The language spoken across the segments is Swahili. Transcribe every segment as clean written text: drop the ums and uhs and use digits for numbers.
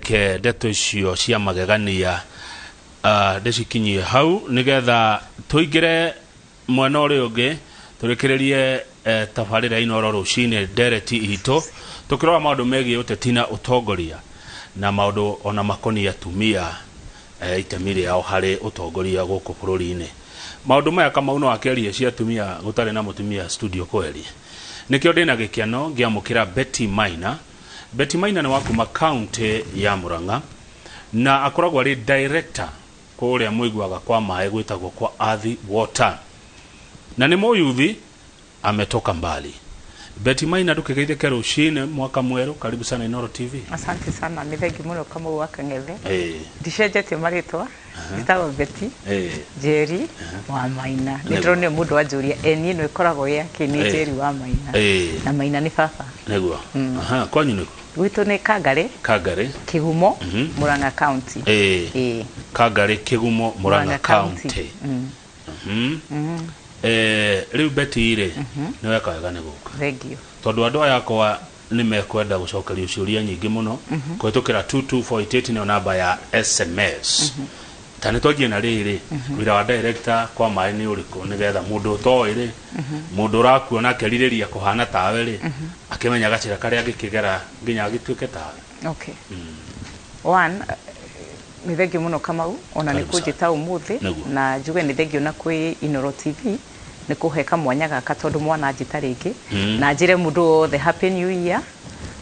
reke ndeto icio cia magegania ndicikinyie hau nigetha tuingire mwena uria ungi turikiririe tabarira ino ro rucine ndereti itu tukirora maundu megie ũteti na ũtongoria na maundu ona makoni atumia itemi riao hari ũtongoria gũkũ bũrũri-inĩ. Maundu maya kama uno akeria cia atumia gutari na mutumia studio kweli nikio ndina gĩkeno ngiamũkĩra Betty Maina. Betty Maina ni wa kuma county ya Murang'a na akoragwo ari director kuria muiguaga kwa mae gwitagwo kwa ethĩ water na ni mũyuthi ametoka mbali. Betty Maina tukigeithĩke rucine mwaka mweru, karibu sana Inoro TV. Asante sana, ni thengi muno kama wakang'ethe. Ndicenjetie maritwa nditagwo Betty Jerry wa Maina. Ndirone mundu anjuria eni no ikoragwo yake ni Jerry wa Maina na Maina ni baba neguo. Aha, kwanyu niko gwitu ni Kagare Kigumo Murang'a County. Kagare Kigumo Murang'a County. Riu Betty ire ni weka wega ni guka. Thank you. Tondu andu aya kwa ni mekwenda gucokeria ciuria nyingi muno kwitukira 22488 ni namba ya SMS. Tani twagie na riri wira wa director kwa mae ni uriku nigetha mundutoire mundu rakuona keririria kuhana tawe ri akimenya gacira karia angikigera nginya agituike tawe. Okay. One ni thengi muno Kamau ona ni kujita umuthi na njuge ni thengi ona kwi Inoro TV ni kuheka mwanya gaka tondu mwana njita ringi na njire mundu othe happy new year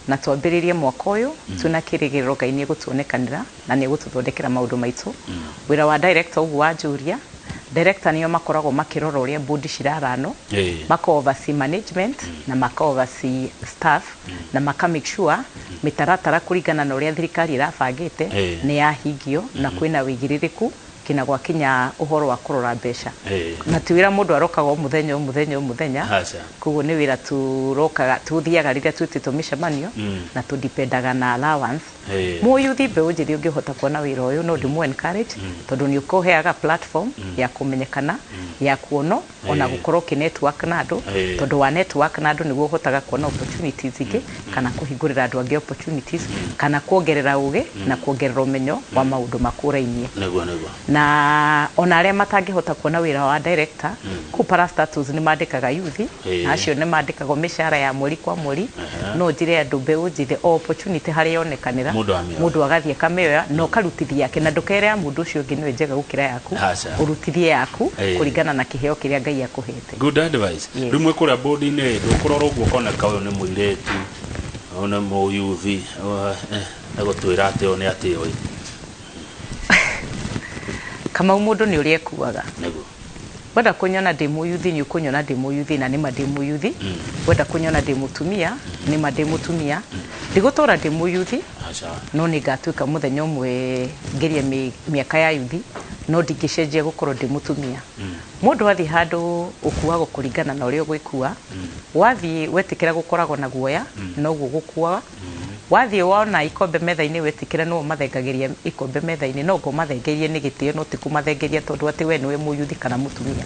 na twambiririe mwaka uyu tuna kirigiriro Ngai ni gutuonekanira na ni gututhondekera maundu maitu. Wira wa director ugu wa Juria director niyo makoragwo makirora uria board cirarano mako oversee management na mako oversee staff na maka make sure mitaratara kuringana na uria thirikari irabangite ni yahingio na kwina wigiririku kina gwa kinya uhoro wa kurora mbeca na tiwira mundu arokaga muthenya kugo ni wira turokaga tuthiaga riria twitito mishemanio na tudipendaga na allowance muyuthi be ujiri ungihota kuona wira uyu no ndimu encourage tondu ni ukoheaga platform ya kumenyekana ya kuono ona gukorwo ki network na andu tondu wa network na andu niguo uhotaga kuona opportunities ingi kana kuhingurira andu angi opportunities kana kuongerera ugi na kuongerera umenyo wa maundu makurainie na ona aria matangihota kuona wira wa director ku para status ni mandikaga yuthi na acio ni mandikaga mishara ya mweri kwa mweri no njire andu mbeu njire opportunity hari yonekanira mundu agathie kameoya no karutithia yake na ndukere ya mundu ucio ngi ni njega gukira yaku urutithie yaku kuringana na kiheo kiria Ngai akuhete. Good advice. Rimwe kuria board ni ndukurora uguo kona kayo ni muiretu ona muyuthi agutwira ati one ati oi kama mundu ni uria kuaga neguo wenda kunyona demo yuthi ni ukunyona demo yuthi na ni mademo yuthi wenda kunyona demo tumia ni mademo tumia ndigutora demo yuthi no ni gatuika muthenya umwe ngerie miaka ya yuthi no ndigicenjia gukorwo demo tumia mundu athi handu ukuago kuringana na uria gwikua wathi wetikira gukoragwo na guoya no gugukua wathi wona ikombe metha-ini wetikira no mathengagiria ikombe metha-ini no go mathengerie ni gitio no tiku mathengeria tondu ati we niwe muyuthi kana mutumia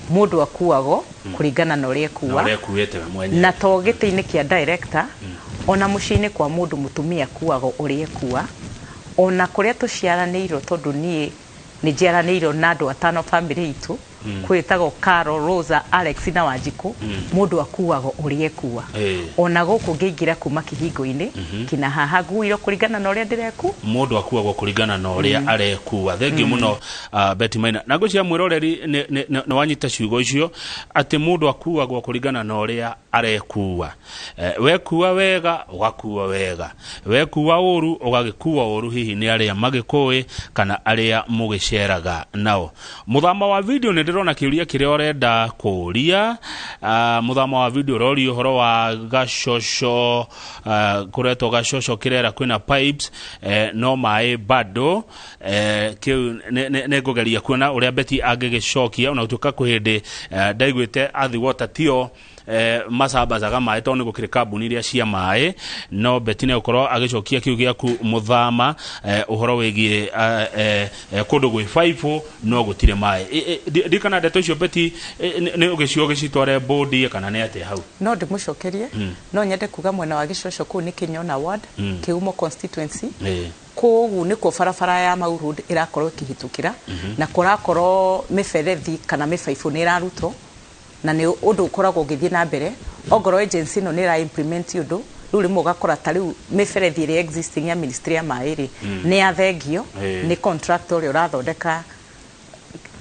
mundu akuago kuringana na uria kuwa na to giti-ini kia director ona muciini kwa mundu mutumia kuago uria kuwa ona kuria tuciaranirwo tondu ni njiaranirwo na andu atano family itu kwitago Carol Rosa Alex na Wanjiku mundu akuago uria kuwa ona guku ngiingira kuma kihingo-ini kina haha guiro kuringana na uria ndireku mundu akuago kuringana na uria arekuwa. Thengi muno Betty Maina na gucia mwiroreri ni wanyita ciugo icio ati mundu akuago kuringana na uria arekuwa. Wekuwa wega ugakuwa wega, wekuwa uru ugagikuwa uru hihi ni aria magikui kana aria mugiceraga nao. Muthama wa video ni ndirona kiuria kiria orenda kuria muthama wa video rori uhoro wa gacocco kuretwo gacocco kirera kwina pipes no mai bado kiu ne ngogeria kuona uria Betty angigicokia ona utuka kuhindi ndaigwite ethĩ water tio masambazaga mai to ni gukire kambuni iria cia mai no Betty ne ukorwo agicokia kiu giaku muthama uhoro wigie kundu gwi 5 no gutire mai ndikana ndeto icio Betty ni ugicio gicitware board kana ne ate hau no ndimucokerie no nyende kuga mwena wa gicocco ku ni Kinyona ward Kigumo constituency koguo niko barabara ya Mau Road irakorwo ikihitukira na kurakorwo miberethi kana mibaibu ni irarutwo na ni undu ukoragwo ngithie na mbere ogoro agency no ni ra implement undu ruri mugakora ta riu miberethi iri existing ya ministry ya mairi ni athengio ni contractor uri urathondeka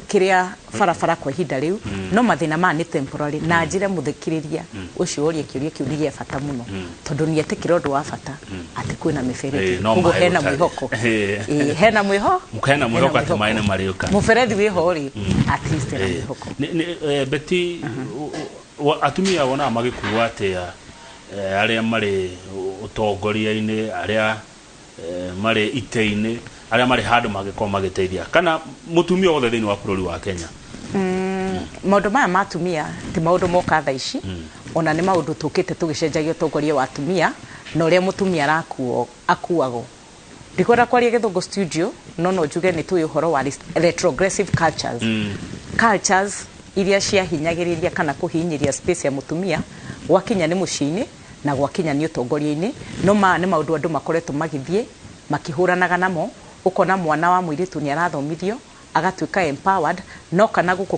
kiria barabara kwa ihinda riu no mathina ma ni temporary na njire muthikiriria ucio uri kiuria kiu ni bata muno tondu ni etikira undu wa bata ati kwina miberethi kugo hena mwihoko hena mwihoko ati maene mariuka muberethi wiho ri at least na mwihoko Betty atumia wona magikuwa atia aria mari utongoria-ini aria mari ite-ini aria mari handu magikoma magiteithia kana mutumia wothe thiini wa bururi wa Kenya maundu maya matumia ti maundu moka tha ici ona ni maundu tukite tugicenjagia utongoria wa atumia na uria mutumia akuago ndikwenda kwaria Githungu studio no njuge ni tuyo horo wa retrogressive cultures iria cia hinyagiriria kana kuhinyiria space ya mutumia gwakinya ni mucini na gwakinya ni utongoria-ini no ma ni maundu andu makoretwo magithie makihuranaga namo ukona mwana wa muiritu ni arathomithio agatuika empowered no kana guko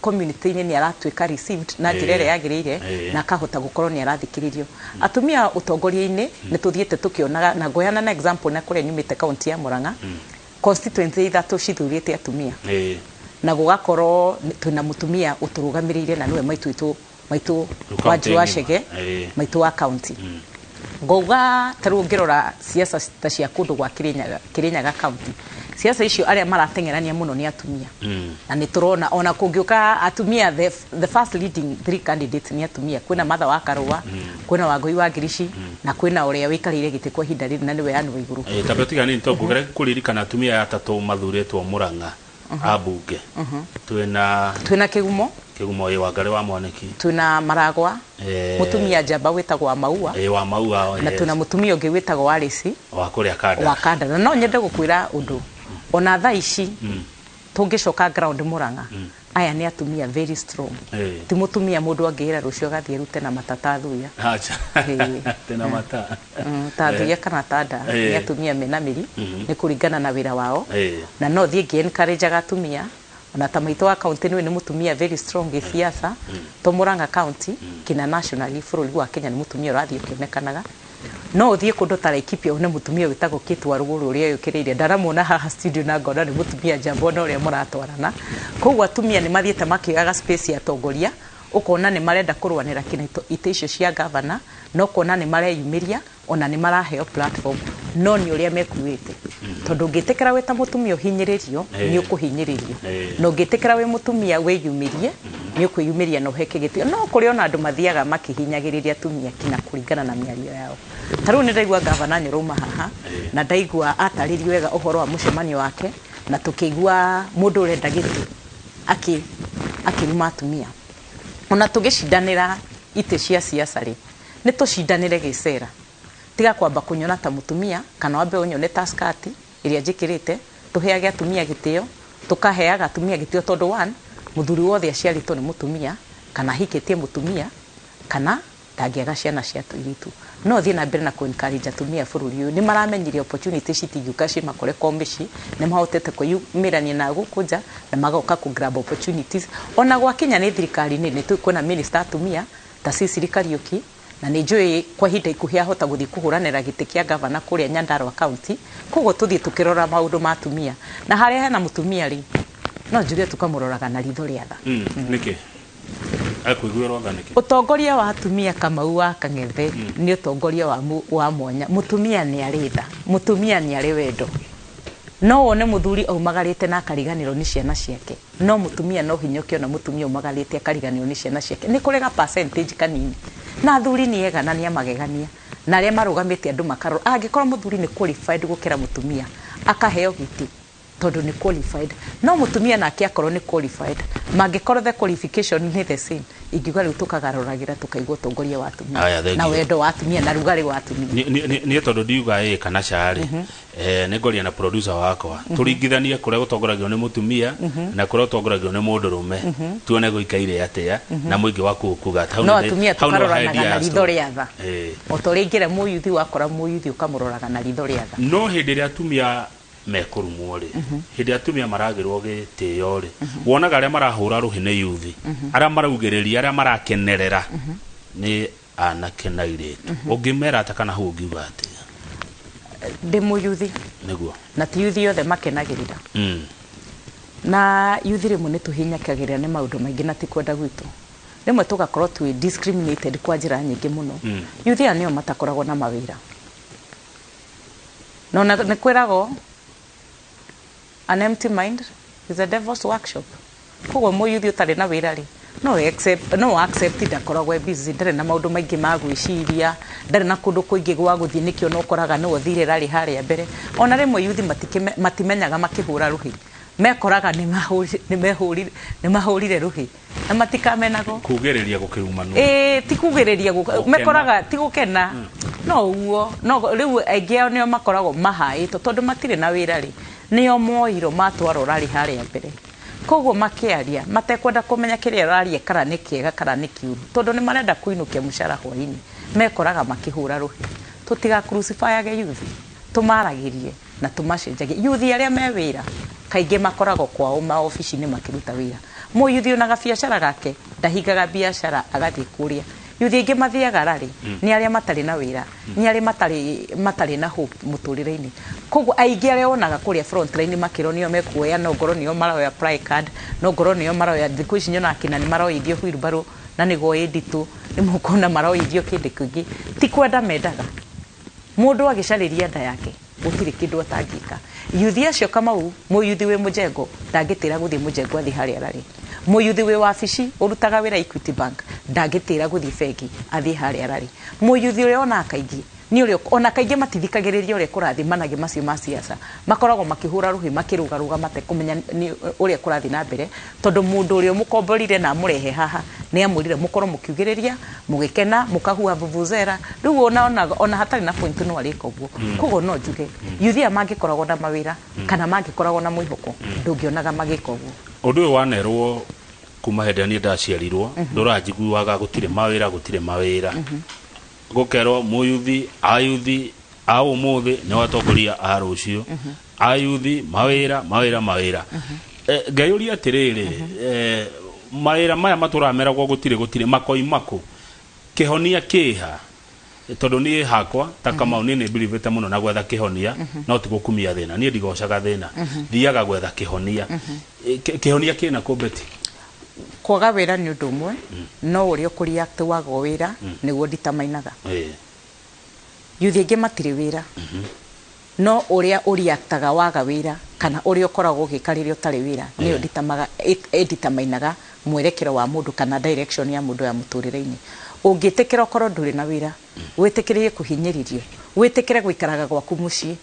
community-ini ni aratuika received na njira ria yagirire na kahota gukorwo ni arathikiririo atumia utongoria-ini ni tuthiete tukionaga na ngoyana na example na kuria nyumite county ya Murang'a constituency ithatu cithurite atumia na gugakorwo twina mutumia uturugamirire na niwe maitu wa Chege maitu wa county ngauga taru ngirora siasa ta cia kundu gwa Kirinyaga county siasa icio aria maratengerania muno ni atumia na ni turona ona kungiuka atumia the first leading three candidates ni atumia kwina Martha wa Karua kwina Wangui wa Ngirici na kwina uria wikarire giti kwa hinda riri na niwe Anne Waiguru tabetiga ni ntongugere kuririkana atumia atatu mathuretwo Murang'a abunge twina Kigumo Wangari wa Mwaniki tuna Maragwa mutumia njamba witagwa Maua wa Maua na tuna mutumia ungi witagwa Alice wa kuria Kanda na no nyende gukwira undu ona tha ici tungicoka ground Murang'a aya ni atumia very strong ti mutumia mundu angiira rucio gathie rute na matata thuya acha tena mata tathuya kana tada ni atumia mena miri ni kuringana na wira wao na no thie ngi encourage atumia ona ta maito wa county ni mutumia very strong siasa to Murang'a county kina nationally bururi wa Kenya ni mutumia urathie kionekanaga no uthie kundu ta Laikipia une mutumia witagwo Kitwa Ruguru uria yukiriire ndaramona haha studio na ngona ni mutumia njamba no uria muratwarana koguo atumia ni mathiete makioyaga space ya tongoria ukona ni marenda kurwanira kina ite icio cia governor no kona ni mareyumiria ona ni maraheo platform no ni uria mekuite tondu ngitikira wita mutumia uhinyiririo ni ukuhinyiririo no ngitikira we mutumia weyumirie ni ukuyumiria no heke gitio no kuri ona andu mathiaga makihinyagiriria atumia kina kuringana na miario yao taru ni ndaigua governor Nyaruma haha na ndaigua ataririo wega uhoro wa mucemanio wake na tukigua mundu urenda giti akiruma atumia ona tugishindanira ite cia siasa ri ni tushindanire gicera tiga kwamba kunyona ta mutumia kana wambe unyone ta skati iria njikirite tuheage atumia gitio tukaheaga atumia gitio tondu one muthuri wothe aciarito ni mutumia kana hikitie mutumia kana ndagiaga ciana cia tuiritu no thie na mbere na ku-encourage atumia bururi uyu ni maramenyire opportunities citingiuka ci makore kombici ni mahotete kuyumirania na gukunja na magoka ku grab opportunities ona gwakinya ni thirikari ni tukwona minister atumia ta Cecily Kariuki na ni njui kwa hinda ikuhia hota guthii kuhuranira giti kia governor kuria Nyandarua county koguo tuthii tukirora maundu ma atumia na haria hena mutumia ri no njuge tukamuroraga na ritho ria tha niki akuigwira otha niki utongoria wa atumia Kamau wa Kang'ethe ni utongoria wa mwanya mutumia ni aritha mutumia ni ari wendo no one muthuri aumagarite na kariganiro ni ciana ciake no mutumia no hinyoke ona mutumia aumagarite akariganiro ni ciana ciake ni kurega percentage kanini na thuri ni ega na ni amagegania na aria marugamite andu makaro angikorwo muthuri ni qualified gukira mutumia akaheo giti tondu ni qualified no mutumia nake akorwo ni qualified mangikorwo the qualification ni the same ingiuga riu tukagaroragira tukaigwa tongoria wa atumia na wendo wa atumia na rugari wa atumia ni tondu ndiuga kana cari ni ngoria na producer wakwa turingithanie kuria gutongoragio ni mutumia na kuria gutongoragio ni mundurume tuone guikaire atia na muingi wa kuga no atumia tukaroranaga na ritho ria tha otoringire muyuthi wakora muyuthi ukamuroraga na ritho ria tha no hindi ria atumia mekurumwo ri hindi atumia maragirwo gitio ri wonaga aria marahura ruhi ni yuthi aria maraugiriria aria marakenerera ni anake na iritu ungimera atakana hu ngiuga atia ndi muyuthi niguo na ti yuthi yothe makenagirira na yuthi rimwe ni tuhinyakagirira ni maundu maingi na ti kwenda gwitu rimwe tugakorwo twi discriminated kwa njira nyingi muno yuthi anio matakoragwo na mawira no na ni kwirago an empty mind is a devil's workshop koguo muyuthi utari na wira ri no accept ndakoragwo busy ndare na maundu maingi ma gwiciria ndare na kundu kuingi gwa guthie nikio no koraga no thirira ri haria mbere ona rimwe yuthi matimenyaga makihura ruhi mekoraga ni mahurire ruhi na matikamenago kugeriria gukirumanu ti kugeriria mekoraga ti gukena no uo no riu aingĩ nio makoragwo mahaĩtwo tondu matire na wĩra ri nio moiro matwarwo rari haria mbere koguo makiaria matekwenda kumenya kiria raria kana ni kiega kana ni kiuru tondu ni marenda kuinukia mushara hwaini mekoraga makihura ruhi tutiga crucify age youth tumaragirie na tumacenjagie youth aria me wĩra kaingi makoragwo kwao maofici ni makiruta wĩra muyuthi onaga biacara gake ndahingaga biacara agathie kuria yuthi ingi mathiaga rari ni aria matari na wira ni aria matari na hope muturire-ini koguo aingi aria onaga kuria front line makironio mekuoya no ngoro nio maroya pry card no ngoro nio maroya thiku ici nyona kina ni maroithio wheelbarrow na nigo editu ni mukona maroithio kindi kingi ti kwenda mendaga mundu agicariria nda yake gutiri kindu atangika yuthi acio Kamau muyuthi we mujengo ndangitira guthie mujengo athi haria rari muyuthi we wabici urutaga wira Equity Bank ndangitira guthie bengi athi haria rari muyuthi uri ona kaingi ni uri ona kaingi matithikagiriria uri kurathimanagia macio ma siasa makoragwo makihura ruhi makirugaruga mate kumenya ni uri kurathi na mbere tondu mundu uri mukomborire na murehe haha ni amurire mukorwo mukiugiriria mugikena mukahua vuvuzera riu ona hatari na point no ari koguo koguo no njuge yuthi amangikoragwo na mawira kana mangikoragwo na mwihoko ndungionaga magikoguo undu wanerwo kuma hende ni ndaciarirwo nduranjiguaga gutire mawira gukerwo muyuthi ayuthi au muthi ni watongoria a rucio ayuthi mawira ngayuria atiriri mawira maya maturameragwo gutire makoimako kihonia kiha tondu ni hakwa ta Kamau ni believete muno na gwetha kihonia no ti gukumia thina ni ndigocaga thina thiaga gwetha kihonia kina kubeti kwaga wira ni undu umwe no uri ukuri act wago wira niguo nditamainaga yuthi ingi matire wira no uria uri actaga waga wira kana uri ukoragwo ugikariria utari wira ni nditamainaga mwerekero wa mundu kana direction ya mundu ya muturire-ini ungitikira ukorwo nduri na wira witikirie kuhinyiririo witikire guikaraga gwaku mucii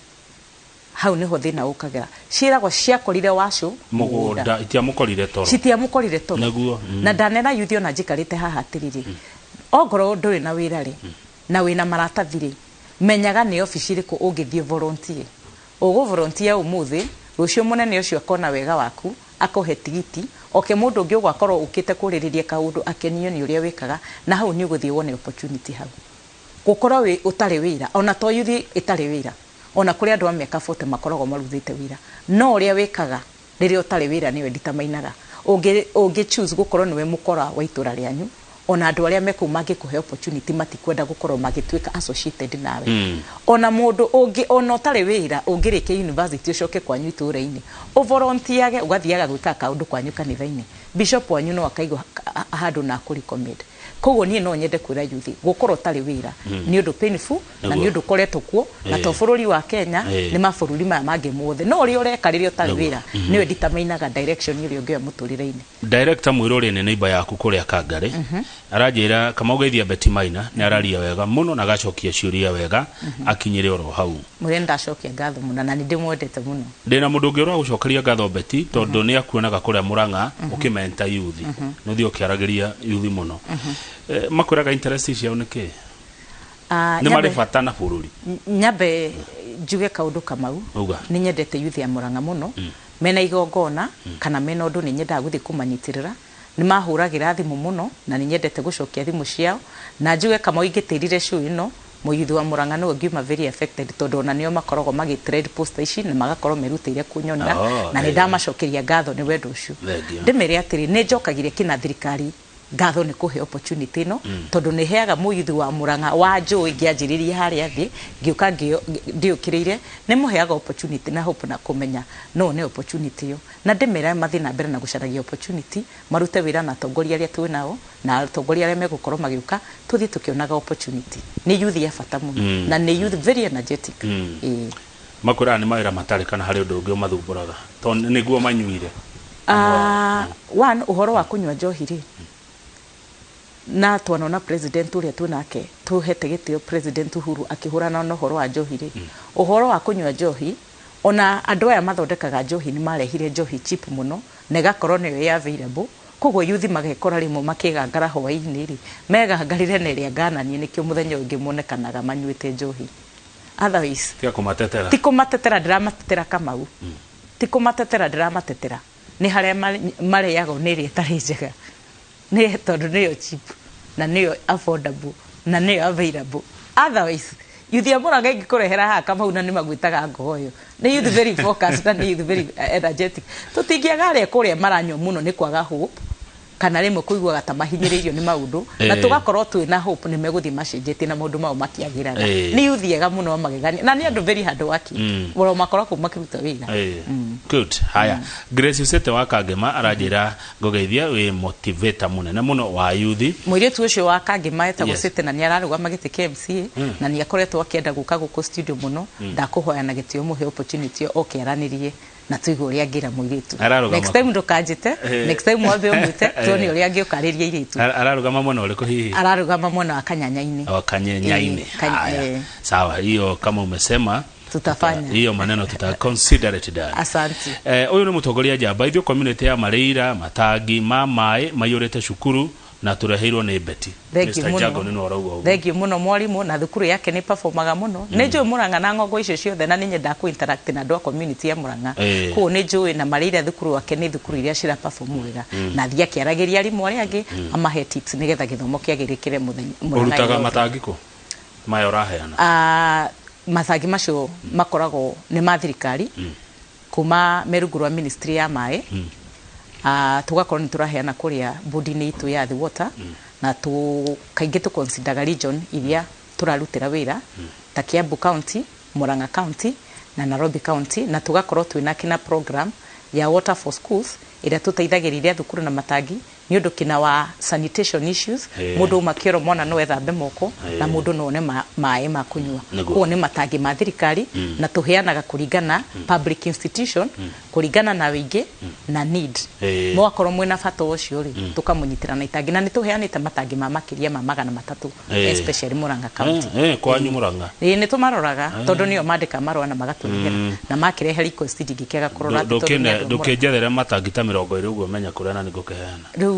hau niho thina ukagira ciragwo ciakorire wacu mugunda itiamukorire toro naguo na ndanena yuthi ona njikarite haha atiriri ongoro nduri na wira ri na wina maratathi ri menyaga ni ofici riku ungithie volunteer ugu volunteer umuthi rucio munene ucio akona wega waku akohe tigiti oke mundu ungi ugakorwo ukite kuririria kaundu akenio ni uria wikaga na hau ni uguthie wone opportunity hau gukorwo wi utari wira ona to yuthi itari wira ona kuri andu a miaka 40 makoragwo maruthite wira no uria wikaga riria utari wira niwe nditamainaga ungi choose gukorwo niwe mukora wa itura rianyu ona andu aria meku mangikuhe opportunity matikwenda gukorwo magituika associated nawe ona mundu ungi ona utari wira ungirike university ucoke kwanyu itura-ini uvolunteerage ugathiaga gwika kaundu kwanyu kanitha-ini bishop wanyu no akaigwa handu na kuri recommend koguo nie no nyende kwira yuthi gukorwo tari wira ni undu painful na ni undu koretwo kuo na to bururi wa Kenya ni mabururi maya mangi mothe no uri ureka riria utari wira ni we determinaga direction iri ungi muturire-ini. Director mwiruri ni neighbor yaku kuria Kangari aranjira kama ugeithia Betty Maina ni araria wega muno na gacokia ciuria wega akinyire oro hau murenda acokia ngatho muno na ni ndimwendete muno ndina mundu ungi ura gucokeria ngatho Betty tondu ni akuonaga kuria Murang'a ukimenta youth no thio kiaragiria youth muno makwiraga interest ciao niki ni mari bata na bururi nyabe njuge kaundu kamau ni nyendete youth ya Murang'a muno mena igongona kana mena undu ni nyenda guthi kumanyitirira ni mahuragira thimu muno na ni nyendete gucokia thimu ciao na njuge kama ingitirire show ino muyuthi wa Murang'a no ngiuma very affected tondu na nio makorogo magi trade post ici na magakorwo merutire kunyonera na ni ndamacokeria ngatho ni wendo ucio ndimere atiri ni njokagire kina thirikari ngatho ni kuhe opportunity no tondu ni heaga muyuthi wa Murang'a wa njui ngianjiriria haria thi ngiuka ndiukirire ni muheaga opportunity na hope na kumenya no ni opportunity yo na ndimera mathina mbere na gucaragia opportunity marute wira na tongoria aria twi nao na tongoria aria megukorwo magiuka tuthi tukionaga opportunity ni youth ya bata muno na ni youth very energetic makura ni mawira matari kana hari undu ungi umathumburaga to niguo manyuire one uhoro wa kunywa njohi ri na twanona president uria twinake tuhete gitio president Uhuru akihurana na uhoro wa njohi ri uhoro wa kunywa njohi ona andu aya mathondekaga njohi ni marehire njohi cheap muno na igakorwo ni available koguo youth magekora rimo makigangara hwaini ri megangarire na iria ngananie nikio muthenya ungi monekanaga manyuite njohi otherwise tikumatetera ndiramatera Kamau tikumatetera ndiramatera ni haria mareago ni iria tari njega ni tondu niyo cheap na niyo affordable na niyo available otherwise youth ya Murang'a ingikurehera ha Kamau na ni magwitaga ngoyo ni youth very focused na ni youth very energetic tutingiaga aria kuria maranywa muno ni kwaga hope kana rimwe kuigwa gata mahinyiririo ni maundu na tugakorwo twi na hope ni meguthi macenjetie na maundu mau makiagiraga ni youth yega muno magegania na ni andu very hard working woro makorwo ku makiruta wira good haya Grace Usete wa Kangema aranjira ngogeithia we motivator munene muno wa youth mwiritu ucio wa Kangema etagwo Usete na ni araruga magiti KMC na ni akoretwo akienda guka guko studio muno ndakuhoya na gitio muhe opportunity okiaranirie na tuigo ria ngira muiritu next time ndukanjite next time mwambe umwite tuone uria ngiukariria iritu ararugama muno uriku hihi ararugama muno akanyanya-ini akanyanya-ini sawa hiyo kama umesema tutafanya hiyo maneno consider it done. Asante. Uyu ni mutongoria njamba ithio community ya Mareira matangi mamae mayurete cukuru na tureheirwo ni Betty. Mr. Jago nino orauga. Thank you muno mwalimu na thukuru yake ni performaga muno. Ni njui Murang'a na Ng'ongo icio ciothe na ni nyenda ku interact na andũ a community ya Murang'a. Ko ni njui na Mareira thukuru wake ni thukuru iria cira perform wega. Na thia kiaragiria arimu aria angi amahe tips nigetha githomo kiagirikire Murang'a. Urutaga matangiko mayo raheana. Mathagi macio makoragwo ni mathirikari kuma meruguru wa ministry ya mai tugakorwo ni turaheana kuria bodi-ini itu ya the water na kaingi tu consider region iria turarutira wira ta Kiambu County, Murang'a County na Nairobi County na tugakorwo twina kina program ya water for schools iria tuteithagiriria thukuru na matangi ni undu kina wa sanitation issues mundu makioro mona no ethambe moko na mundu no ne maaĩ ma kunywa ko ni matangi ma thirikari na tuheanaga kuringana public institution kuringana na wingi na need mwakorwo mwina bata ucio ri tukamunyitira na itangi na ni tuheanite matangi ma makiria ma 300 especially Murang'a County kwanyu Murang'a ni tumaroraga tondu nio mandika marwa na magatũrigera na makirehe request ngikiaga kurora ndukenjethera matangi ta 20 uguo menya kurana ni ngukeheana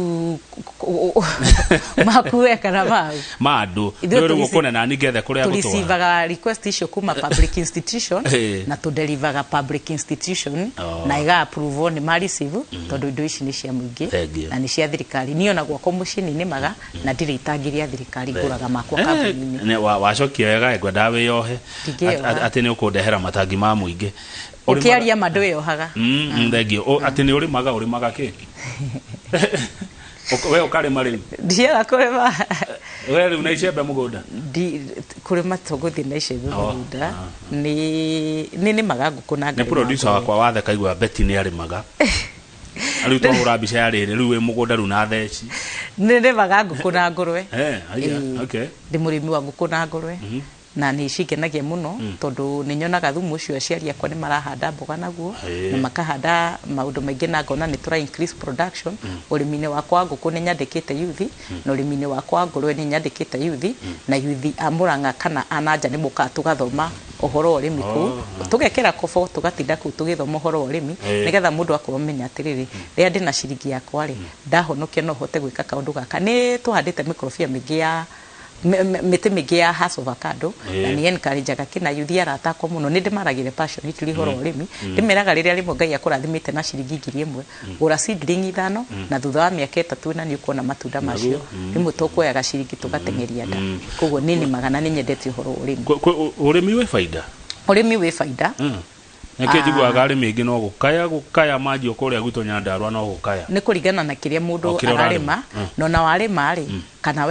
makuwe kana maandu ndio gukona na nigethe kuria gutwa tulisivaga request icio kuma public institution na to deliver public institution na iga approve ni ma receive tondu indo ici ni cia muingi na ni cia thirikari niyo na gwako mucini ni maga na ndiri itangiria thirikari nguraga makwa kambuni ni wacokia wega engwenda wiyohe ati ni ukundehera matangi ma muingi ukiaria mandu yohaga thengio ati ni urimaga ki we ukarima riu ndiera kurima we riu na icembe mugunda kurima toguthi na icembe mugunda ni magagu kuna ni producer wakwa wathe kaigwa Betty ni arimaga Riu twahura mbica ya riri riu wi mugunda riu na theci. Nĩrĩmaga ngũkũ na ngũrwe. Okay. Ndĩ mũrĩmi wa ngũkũ na ngũrwe. Na nĩ cingenagia mũno tondũ nĩ nyonaga thumu ũcio aciari akwa nĩ marahanda mboga naguo na makahanda maũndũ maingĩ na ngona nĩ tũra increase production. Ũrĩmi-inĩ wakwa wa ngũkũ nĩ nyandĩkĩte yuthi na ũrĩmi-inĩ wakwa wa ngũrwe nĩ nyandĩkĩte yuthi na yuthi a Mũrang'a kana ananja nĩ mũkaga tũgathoma ũhoro wa ũrĩmi kũu tũgekĩra kobo tũgatinda kũu tũgĩthoma ũhoro wa ũrĩmi nĩgetha mũndũ akorwo menya atĩrĩrĩ rĩrĩa ndĩ na ciringi yakwa rĩ ndahonokia no hote gwĩka kaũndũ gaka. Nĩ tũhandĩte mĩkorobia mĩingĩ ya mĩtĩ mĩingĩ ya hass avocado na nĩ encourageaga kĩna yuthi arata akwa mũno nĩ ndĩmaragĩre passion itiri horo ũrĩmi ndĩmeraga rĩrĩa rĩmwe Ngai akũrathimĩte na ciringi 1000 gũra seedling 5 na thutha wa mĩaka 3 na nĩ ũkuona matunda macio rĩmwe tũkuoyaga ciringi tũgateng'eria nda koguo nĩ nĩmaga na nĩ nyendete ũhoro wa ũrĩmi. Ũrĩmi wĩ baida? Ũrĩmi wĩ baida. Nĩkĩ njiguaga arĩmi aingĩ no gũkaya manjio kũrĩa gwitũ Nyandarua no gũkaya. Nĩ kũringana na kĩrĩa mũndũ ararĩma na warĩma rĩ kana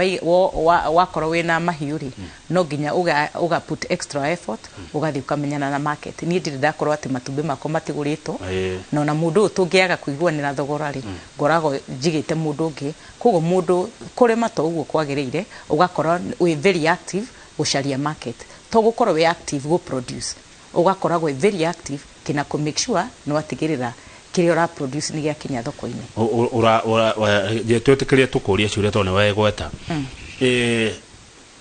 wakorwo wĩna mahiũ rĩ no nginya uga put extra effort ugathiĩ ũkamenyana na market. Niĩ ndirĩ ndakorwo atĩ matumbĩ makwa matigũrĩtwo na ona mũndũ ũyũ tũngĩaga kũiguanĩra thogora rĩ ngoragwo njigĩte mũndũ ũngĩ koguo mũndũ kũrĩma to ũguo kwagĩrĩire ũgakorwo wĩ very active gũcaria market to gũkorwo wĩ active go produce ugakoragwo very active kina ku make sure no atigirira kiri ora produce ni gyakinya thoko-inĩ. Je twetĩkĩrie tukũria ciũria tone wegweta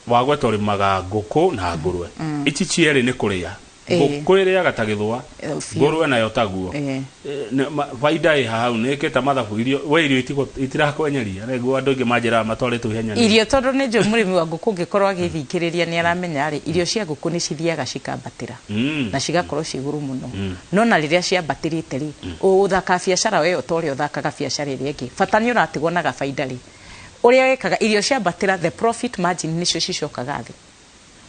wagweta ũrĩmaga ngũkũ na ngũrwe ici cierĩ nĩ kũrĩa ngũkũ ĩrĩaga ta gĩthũa ngũrwe nayo taguo faida ĩ hau nĩ kĩta mathabu irio we irio itirakwenyeria nĩguo andũ aingĩ manjĩraga matwarĩtwo ihenya irio tondũ nĩ njũ mũrĩmi wa ngũkũ ngĩkorwo agĩthikĩrĩria nĩ aramenya rĩ irio cia ngũkũ nĩ cithiaga cikambatĩra na cigakorwo ciĩ igũrũ mũno no na rĩrĩa ciambatĩrĩte rĩ ũthaka biacara we ũtorĩa ũthakaga biacara ĩrĩa ĩngĩ bata nĩ ũratigwo na faida rĩ ũrĩa wekaga irio ciambatĩra the profit margin nĩcio cicokaga thĩ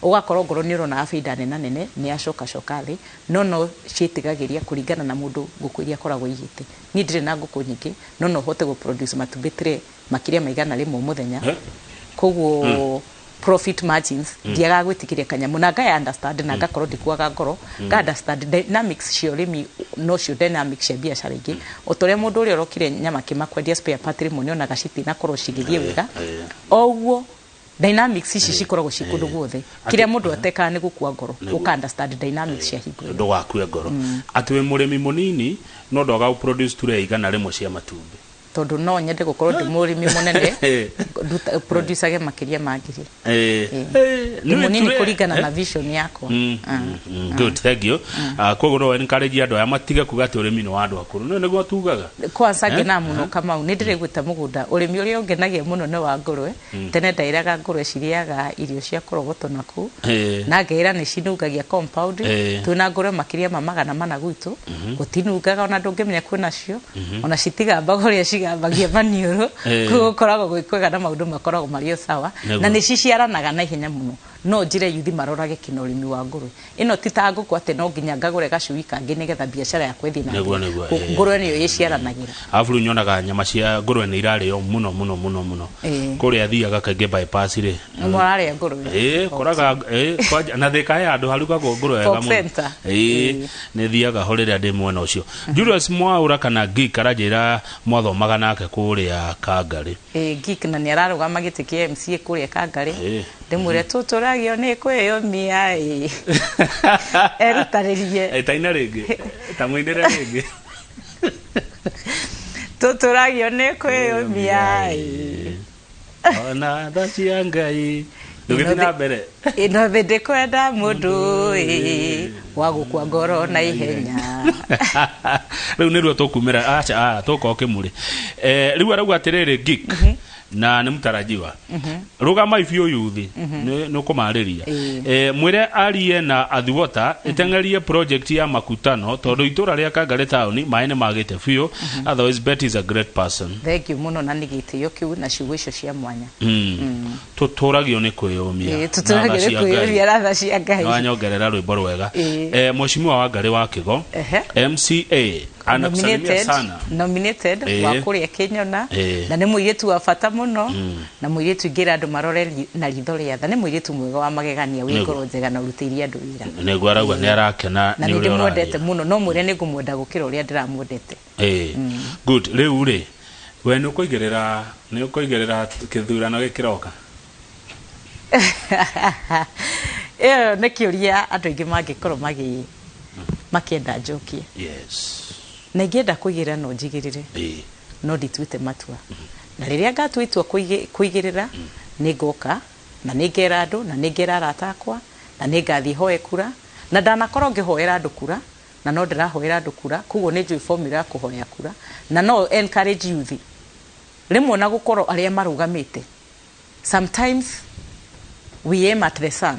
ugakorwo ngoro nĩ ũrona faida nene nĩ acoka thĩ no ciĩtigagĩria kũringana na mũndũ ngũkũ iria akoragwo igĩte. Niĩ ndirĩ na ngũkũ nyingĩ no hote go produce matumbĩ tire makĩria maigana rĩmwe mũthenya koguo profit margins ndiaga gwĩtĩkĩria kanyamũ na Ngai understand na ngakorwo ndikuaga ngoro nga understand dynamics cia ũrĩmi no cio dynamics cia biacara ingĩ ũtorĩa mũndũ ũrĩa ũrokire nyama kĩmakwendia spare part rĩmwe nĩ onaga citinakorwo cigĩthiĩ wega oguo dynamics ici cikoragwo cikundu guothe kiria mundu ateka ni gukua ngoro uka understand dynamics cia hingo ndo wakue ngoro ati we murimi munini no ndoga produce ture igana rimwe cia matumbi tondu no nyende gukorwo ndi murimi munene produce age makiria magiri ni munini kuringana na vision yako. Good, thank you. Koguo no encourage andu aya matige kuga ati urimi ni wa andu akuru no niguo tugaga kwanza ngena muno kama ni ndire gwita mugunda urimi uria ungenagia muno ni wa ngurwe tene ndairaga ngurwe ciriaga irio cia korogoto naku na ngeira ni cinungagia compound tuna ngurwe makiria magana mana gwitu gutinungaga ona ndungimenya kwina cio ona citigamba uria cigambagia maniuru kukoragwo gwikwega na maundu makoragwo mario sawa na ni ciciaranaga na ihenya muno no njire yuthi marorage kina urimi wa ngurwe ino titangu kwa ate no nginya ngagure gacui kangi nigetha biacara ya kwethi na ngurwe niyo yiciaranagira afuru nyonaga nyama cia ngurwe ni irario muno kuri athiaga kaingĩ bypass ri mwarari ngurwe koraga na thika ya andu haruga ngurwe wega muno ni thiaga ho rĩrĩa ndĩ mwena ũcio. Julius Mwaura kana Geek aranjĩra mwathomaga nake kuria Kangari Geek na nĩ ararugama gĩtĩ kĩa MC kuria Kangari ndĩmwĩre tũtũragio nĩ kwĩyũmia erutarĩrie taina rĩngĩ ta mũinĩre rĩngĩ tũtũragio nĩ kwĩyũmia ona thacia Ngai ndũgĩthiĩ na mbere ino thĩ kwenda mũndũ wa gũkua ngoro na ihenya rĩu nĩruo tũkumĩra tũka ũkĩmũrĩ rĩu arauga atĩrĩrĩ Geek na nĩ mtarajiwa rugama ifyo yuthi no kumarĩria mwire arie na Athiwota itengerie project ya makutano tondu itura ria Kangari town maene magite fio otherwise Betty is a great person. Thank you muno na nigitio kiu na ciugo icio cia mwanya tuturagio ni kwiyumia tuturagio ni kwiyumia ratha cia Ngai wanyongerera rwimbo rwega Mheshimiwa wa Ngari wa Kigo MCA nominated wa kuria Kenyona na nĩ mũirĩtu wa bata mũno na mũirĩtu ingĩra andũ marore na ritho rĩa tha nĩ mũirĩtu mwega wa magegania wĩ ngoro njega na urutĩirie andũ wĩra nĩguo arauga nĩ arakena nĩ ũrĩa ũrendete mũno no mwĩre nĩ ngũmwenda gũkĩra ũrĩa ndĩramwendete good rĩu rĩ we nĩ ũkũigĩrĩra kĩthurano gĩkĩroka ĩyo nĩ kĩũria andũ aingĩ mangĩkorwo makĩenda njokie na ingĩenda kũigĩrĩra no njigĩrĩre no ndituĩte matua na rĩrĩa ngatua itua kũigĩrĩra nĩ ngoka na nĩ ngera andũ na nĩ ngera arata akwa na nĩ ngathiĩ hoe kura na ndanakorwo ngĩhoera andũ kura na no ndĩrahoera andũ kura koguo nĩ njũĩ formula ya kũhoya kura na no encourage youth rĩmwe na gũkorwo arĩa marũgamĩte sometimes we aim at the sun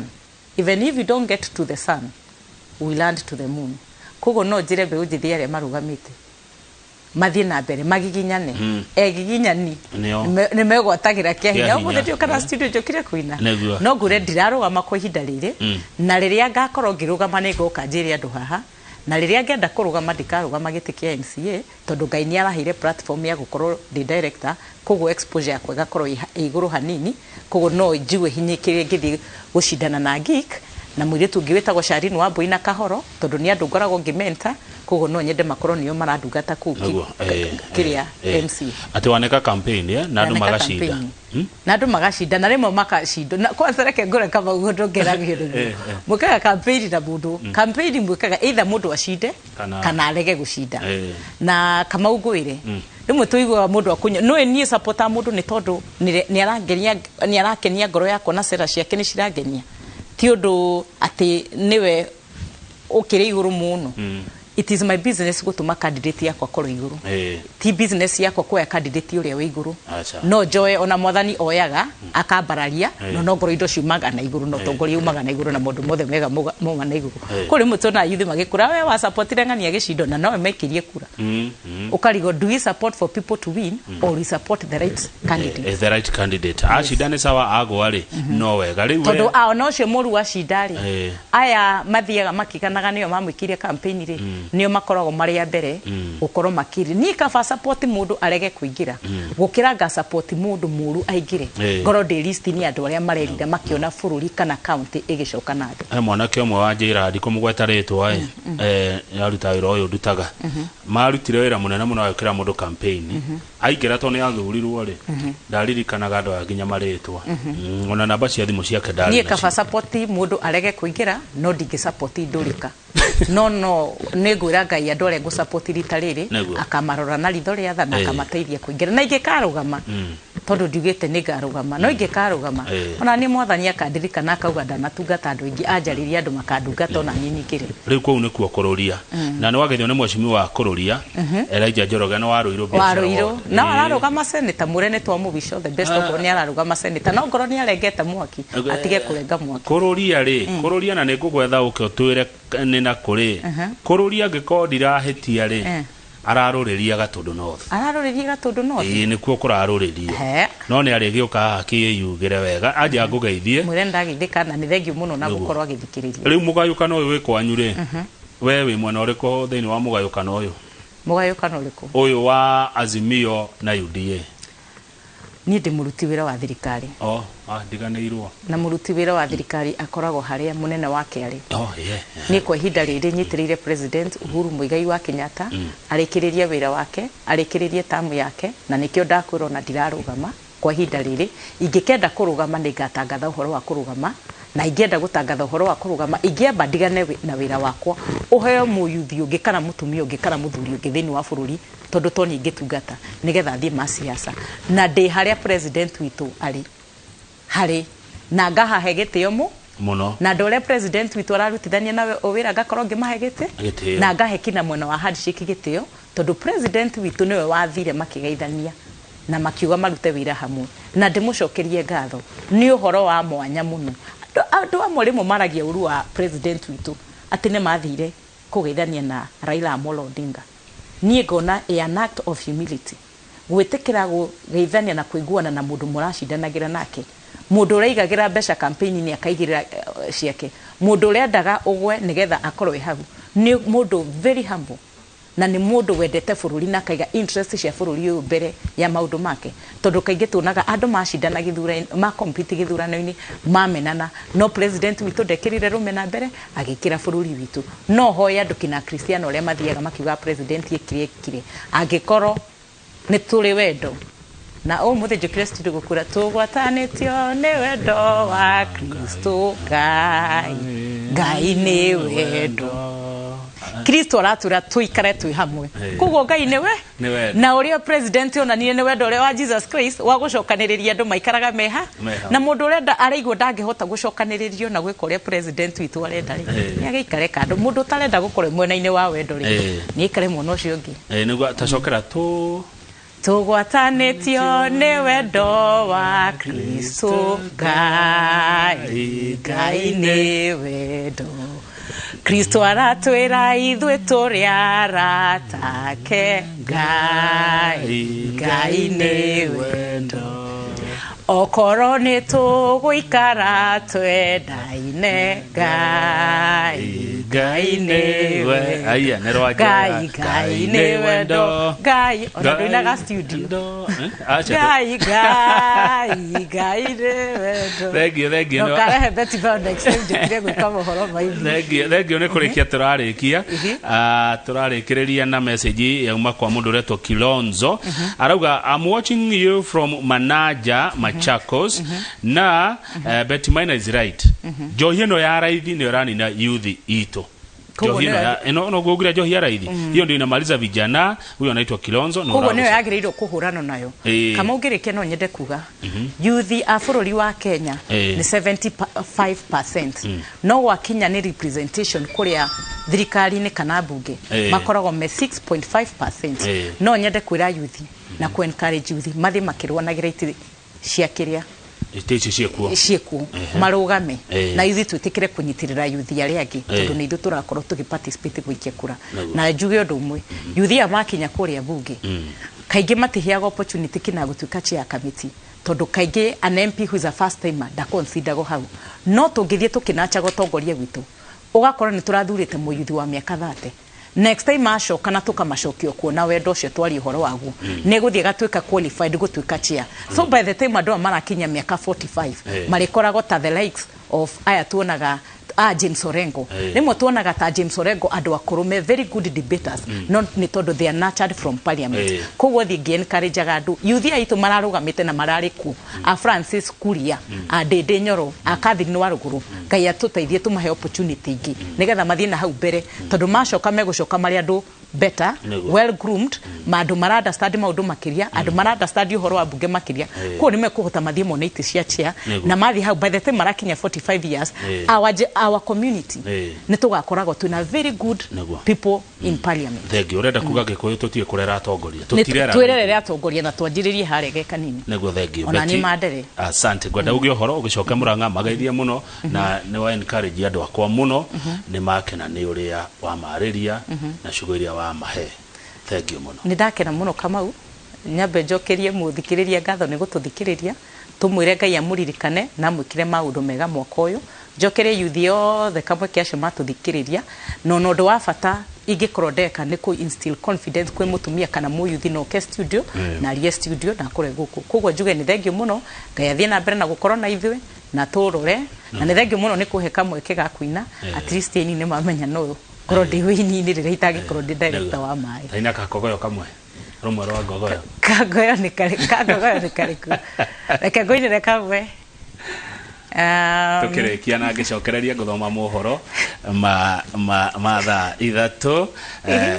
even if you don't get to the sun we land to the moon koguo no njĩre mbeũ njĩthĩ arĩa marũgamĩte mathiĩ na mbere magiginyane egiginyani nĩ megwatagĩra kĩa hinya ũmũthĩ ndĩ kana studio njũkire kũina no ngũre ndirarũgama kwa ihinda rĩrĩ na rĩrĩa ngakorwo ngĩrũgama nĩ ngoka njĩre andũ haha na rĩrĩa ngenda kũrũgama ndikarũgama gĩtĩ kĩa MCA tondũ Ngai nĩ araheire platform ya gũkorwo the director koguo exposure yakwa ĩgakorwo ĩ igũrũ hanini koguo no njigue hinyĩkĩrie ngĩthiĩ gũcindana na geek na mũirĩtu ũngĩ wĩtagwo Sharin Wambui na Kahoro tondũ nĩ andũ ngoragwo ngĩmenta koguo no nyende makorwo nĩo marandungata kũu kĩrĩa MC atĩ waneka campaign na andũ magacinda na andũ magacinda na rĩmwe makacinda kwanza reke ngore kama ũguo ngeragĩrĩria mwĩkaga campaign na mũndũ campaign mwĩkaga either mũndũ acinde kana arege gũcinda na kama ũngwĩre rĩmwe tũiguaga mũndũ akunya no niĩ supporter mũndũ nĩ tondũ nĩ arakenia ngoro yakwa na sera ciake nĩ cirangenia ti ũndũ atĩ niwe ũkĩrĩ igũrũ mũno it is my business gũtũma candidate yakwa korwo igũrũ ti business yakwa kuoya candidate ũrĩa wĩ igũrũ no njoe ona mwathani oyaga akambararia no ngoro indo ciumaga na igũrũ no tongoria umaga na igũrũ na mũndũ mothe mega mauma na igũrũ kũrĩ mũtona yuthi magĩkũra we wa supportire ng'ania gĩcindo na nowe mekirie kura ukarigo do we support for people to win or we support the right candidate the right candidate acindane sawa agwari no wega rĩu tondũ no cio mũru wa cindari aya mathiaga makiganaga nĩo mamwĩkirie campaign rĩ nĩo makoragwo marĩ a mbere gũkorwo makiri niĩ kaba support mũndũ arege kũingĩra gũkĩra nga support mũndũ mũru aingĩre ngoro ndĩ list ni andũ arĩa marerira makiona bũrũri kana county ĩgĩcoka na andũ mwanake ũmwe wa njĩra ndiko mũgweta rĩtwa yaruta wĩra ũyũ ndutaga marutire wĩra mũnene mũno gũkĩra mũndũ campaign aingĩra to nĩ athurirwo rĩ ndaririkanaga andũ nginya marĩtwa ona namba cia thimũ ciake ndari niĩ kaba support mũndũ arege kũingĩra no ndingĩ support ndũrĩka no nĩ ngwĩra Ngai andũ arĩa ngũsupport rita rĩrĩ akamarora na ritho rĩa tha na akamateithia kũingĩra na ingĩkarũgama tondũ ndiugĩte nĩ ngarũgama no ingĩkarũgama ona nĩ mwathani akandirikana akauga ndanatungata andũ aingĩ anjarĩria andũ makandungata ona niĩ nyingĩrĩ rĩu kũu nĩkuo kũrũria na nĩ wagethio nĩ mwecimi wa kũrũria Elijah Njoroge na Warũirũ na ararũgama seneta mũrene twa mũbico the best of nĩ ararũgama seneta no ngoro nĩ arengete mwaki atige kũrenga mwaki kũrũria rĩ kũrũria na nĩ ngũgwetha ũke ũtwĩre nĩ na kũrĩ kũrũria ngĩkorwo ndirahĩtia rĩ ararũrĩria Gatũndũ North nĩkuo kũrarũrĩria no nĩ arĩgĩũka akĩyugĩre wega anja ngũgeithie mwĩre ndageithĩka na nĩ thengiũ mũno na gũkorwo agĩthikĩrĩria rĩu mũgayũkano ũyũ wĩ kwanyu rĩ we wĩ mwena ũrĩkũ thĩinĩ wa mũgayũkano ũyũ ũyũ wa Azimio na UDA niĩ ndĩ mũruti wĩra wa thirikari ndiganĩirwo na mũruti wĩra wa thirikari akoragwo harĩa mũnene wake arĩ niĩ kwa ihinda rĩrĩ nyitĩrĩire president Uhuru Muigai wa Kenyatta arĩkĩrĩrie wĩra wake arĩkĩrĩrie tamu yake na nĩkĩo ndakwĩrwo na ndirarũgama kwa ihinda rĩrĩ ingĩkenda kũrũgama nĩ ngatangatha ũhoro wa kũrũgama na ingĩenda gũtangatha ũhoro wa kũrũgama ingĩamba ndigane na wĩra wakwa ũheo mũyuthi ũngĩ kana mũtumia ũngĩ kana mũthuri ũngĩ thĩinĩ wa bũrũri tondũ to niĩ ingĩtungata nĩgetha thiĩ masiasa na ndĩ harĩa president witũ arĩ harĩ na ngahahe gĩtĩo mũno na andũ arĩa president witũ ararutithania nawe wĩra ngakorwo ngĩmahe gĩtĩ na ngahe kina mwena wa handshake gĩtĩo tondũ president witũ nĩwe wathire makĩgeithania na makiuga marute wĩra hamwe na ndĩmũcokerie ngatho nĩ ũhoro wa mwanya mũno andũ amwe rĩmwe maragia ũru wa president witũ atĩ nĩ mathire kũgeithania na Raila Amolo Odinga niĩ ngona an act of humility gwĩtĩkĩra gũgeithania na kũiguana na mũndũ mũracindanagĩra nake mũndũ ũraigagĩra mbeca campaign-inĩ akaigĩrĩra ciake mũndũ ũrĩa ndaga ũgwe nĩgetha akorwo hau nĩ mũndũ very humble na nĩ mũndũ wendete bũrũri na kaiga interest cia bũrũri ũyũ mbere ya maũndũ make tondũ kaingĩ tuonaga andũ macindana gĩthurano ma compete gĩthurano-inĩ mamenana no president witũ ndekĩrire rũmena mbere agĩkĩra bũrũri witũ no hoya andũ kina Cristiano arĩa mathiaga makiuga president ekire angĩkorwo nĩ tũrĩ wendo na mũthĩ njũkire studio gũkũra tũgwatanĩtio nĩ wendo wa Kristo Ngai nĩ wendo Kristo aratwĩra tũikare twĩ hamwe koguo Ngai nĩwe na ũrĩa president onanire nĩ wendo ũrĩa wa Jesus Christ wa gũcokanĩrĩria andũ maikaraga meha na mũndũ ũrĩa araigua ndangĩhota gũcokanĩrĩrio na gwĩka ũrĩa president witũ arenda nĩ agĩikare kando mũndũ ũtarenda gũkorwo mwena-inĩ wa wendo nĩ aikare mwena ũcio ũngĩ nĩguo tacokera tũgwatanĩtio nĩ wendo wa Kristo Ngai nĩ wendo Kristo aratwĩra ithuĩ tũrĩ aratake Ngai nĩ wendo okorwo nĩ tũgũikara twendaine Ngai nĩ wendo Ngai nĩ wendo Ngai ona ndũinaga studio Ngai nĩ wendo thengio no karehe Betty Maina next time njũkire gwĩka mohoro maingĩ thengio nĩ kũrĩkia tũrarĩkĩrĩria na message yauma kwa mũndũ ũretwo Kilonzo arauga I'm watching you from Manaja Machakos na Betty Maina is right njohi ĩno ya raithi nĩ ũranina youth itũ njohi ĩno no gũgira njohi ya raithi hiyo ndio inamaliza vijana huyo anaitwa Kilonzo no koguo nĩyo yagĩrĩirwo kũhũrana nayo kama ũngĩrĩkia no nyende kuga youth a bũrũri wa Kenya nĩ 75% no wakinya nĩ representation kũrĩa thirikari-inĩ kana mbunge makoragwo me 6.5% no nyende kwĩra youth na ku encourage youth mathiĩ makĩrũanagĩra itĩ cia kĩrĩa ciekuo marũgame na ithuĩ twĩtĩkĩre kũnyitirĩra youth arĩa angĩ tondũ nĩ ithuĩ tũrakorwo tũgĩparticipate gũikia kura na njuge ũndũ ũmwe youth aya makinya kũrĩa mbunge kaingĩ matiheaga opportunity kina gũtuĩka chair committee tondũ kaingĩ an MP who is a first timer ndaconsiderwo hau no tũngĩthiĩ tũkĩnachaga ũtongoria witũ ũgakora nĩ tũrathurĩte mũyuthi wa mĩaka 30 next time acoka na tukamacokio kuona wendo ũcio twari ũhoro waguo nĩ gũthiĩ gatuĩka qualified gũtuĩka chair so by the time andũ marakinya mĩaka 45 marĩkoragwo ta the likes of aya tuonaga James Orengo rĩmwe tuonaga ta James Orengo andũ akũrũ me very good debaters no nĩ tondũ they are nurtured from parliament koguo thiĩ encourage andũ youth aitũ mararũgamĩte na mararĩ ku a Francis Kuria a Ndĩndĩ Nyoro a Catherine wa Rũgũrũ Ngai atũteithie tũmahe opportunity ingĩ nĩgetha mathiĩ na hau mbere tondũ macoka megũcoka marĩ andũ better well groomed andũ mara understand maũndũ makĩria andũ mara understand ũhoro wa mbunge makĩria koguo nĩ mekũhota mathiĩ mona itĩ cia chair na mathiĩ hau by the time marakinya 45 years our community nĩ tũgakoragwo twĩna very good people in parliament thengio ũrenda kuga Gĩkũyũ tũtige kũrera atongoria twĩrere atongoria na twanjĩrĩrie harĩa ge kanini nĩguo thengio ona nĩ mandere asante ngwenda uge ũhoro ũgĩcoka Mũrang'a magaithia mũno na nĩ wa encourage andũ akwa mũno nĩ makena nĩ ũrĩa wa marĩria na ciugo iria wa mahe thengio mũno nĩ ndakena mũno Kamau nyambe njokerie mũthikĩrĩria ngatho nĩ gũtũthikĩrĩria tumwĩre Ngai amũririkane na mwĩkire maũndũ mega mwaka ũyũ njokerie youth othe kamwe kĩacio matũthikĩrĩria no ũndũ wa bata ingĩkorwo ndeka nĩ ku instill confidence kwĩ mũtumia kana mũyuthi no ke studio na arie studio na kũre gũkũ koguo njuge nĩ thengio mũno Ngai athiĩ na mbere na gũkorwo na ithuĩ na tũrore na nĩ thengio mũno nĩ kũhe kamweke ga kuina at least ni mamenya no korwo ndĩ wĩini-inĩ rĩrĩa itangĩkorwo ndĩ director wa maĩ aina kakogoyo kamwe rumwe rwa ngogoyo kagoyo nĩ karĩku reke ngũinĩre kamwe tukĩrĩkia na ngĩcokereria gũthoma mohoro ma thaa ithatũ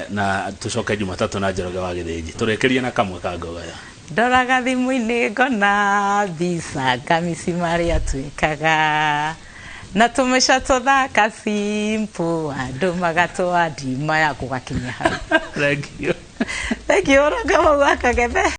na tũcoke Jumatatũ na Njoroge wa Gĩthĩnji tũrĩkĩrie na kamwe ka ngogoyo ndoraga thimũ-inĩ ngona mbica ngamĩci marĩa twĩkaga na tũmĩca tũthaka simple andũ magatũa ndima ya gũgakinya hau thank you ũranga mau akagethe